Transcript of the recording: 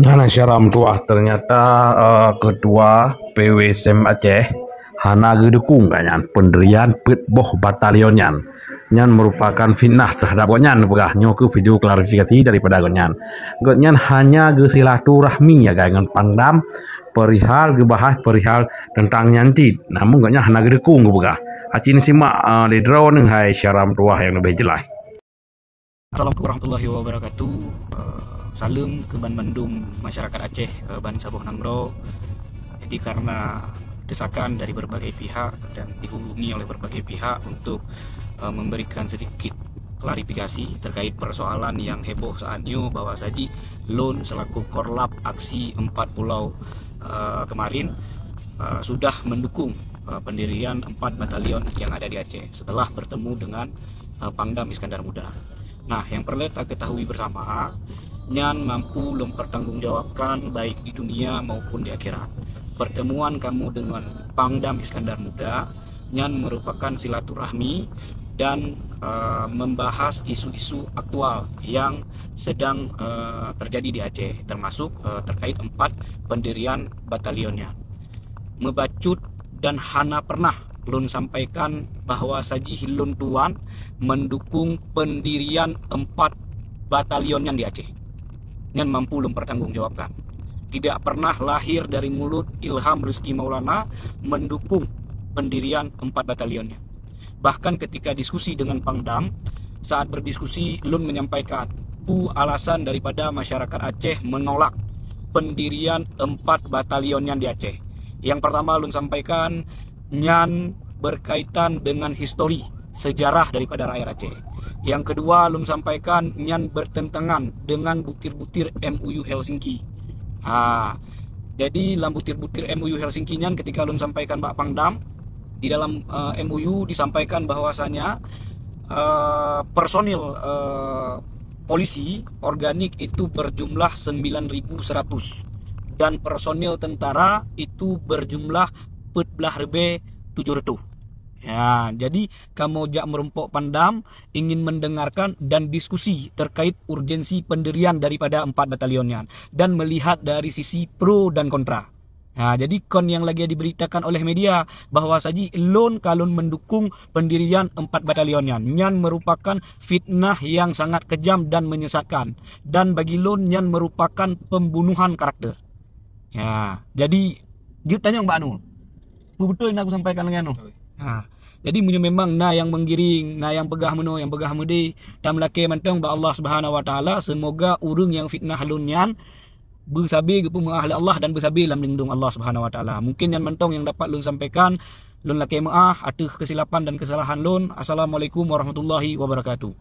Hana Syaram tuah ternyata ketua PWSM Aceh Hana gedukung kanyan pendirian Petboh Batalion nyan merupakan fitnah terhadap gonyan begah nyoku video klarifikasi daripada gonyan hanya ge silaturahmi ya dengan Pangdam perihal gebahas perihal tentang nyanti namun gonyan hana gedukung begah acin simak di drone hai Syaram tuah yang lebih jelas. Assalamualaikum warahmatullahi wabarakatuh. Salam ke Bandung, masyarakat Aceh, Ban Sabuh Nanggro. Jadi karena desakan dari berbagai pihak dan dihubungi oleh berbagai pihak untuk memberikan sedikit klarifikasi terkait persoalan yang heboh saat ini bahwa Saji Lun selaku korlap aksi 4 pulau kemarin sudah mendukung pendirian 4 batalion yang ada di Aceh setelah bertemu dengan Pangdam Iskandar Muda. Nah, yang perlu kita ketahui bersama, Nyan mampu mempertanggungjawabkan baik di dunia maupun di akhirat. Pertemuan kamu dengan Pangdam Iskandar Muda, Nyan merupakan silaturahmi dan membahas isu-isu aktual yang sedang terjadi di Aceh, termasuk terkait 4 pendirian batalionnya. Mebacut dan hana pernah Lun sampaikan bahwa Saji Hilun Tuan mendukung pendirian 4 batalion yang di Aceh. Yang mampu mempertanggungjawabkan. Tidak pernah lahir dari mulut Ilham Rizky Maulana mendukung pendirian 4 batalionnya. Bahkan ketika diskusi dengan Pangdam, saat berdiskusi Lun menyampaikan alasan daripada masyarakat Aceh menolak pendirian 4 batalion yang di Aceh. Yang pertama Lun sampaikan Nyan berkaitan dengan histori sejarah daripada rakyat Aceh. Yang kedua Lun sampaikan Nyan bertentangan dengan butir-butir MOU Helsinki. Jadi dalam butir-butir MOU Helsinki Nyan ketika Lun sampaikan Pak Pangdam di dalam MOU disampaikan bahwasanya personil polisi organik itu berjumlah 9.100 dan personil tentara itu berjumlah 14.700. Ya, jadi kamu jak merumpok Pangdam ingin mendengarkan dan diskusi terkait urgensi pendirian daripada 4 batalionnya dan melihat dari sisi pro dan kontra. Nah, jadi kon yang lagi diberitakan oleh media bahwa Saji Lun kalun mendukung pendirian 4 batalionnya. Nyan merupakan fitnah yang sangat kejam dan menyesatkan. Dan bagi Lun Nyan merupakan pembunuhan karakter. Ya, jadi dia tanya Mbak Anu. Betul yang aku sampaikan dengan Anu. Jadi memang yang menggiring, yang pegah meno, yang pegah mudi, tam laki mantong ba Allah Subhanahu wa taala semoga urung yang fitnah Lun Nyan bersabi gepu ahli Allah dan bersabi dalam lindung Allah Subhanahu wa taala. Mungkin yang mentong yang dapat Lun sampaikan, Lun laki maaf atas kesilapan dan kesalahan Lun. Assalamualaikum warahmatullahi wabarakatuh.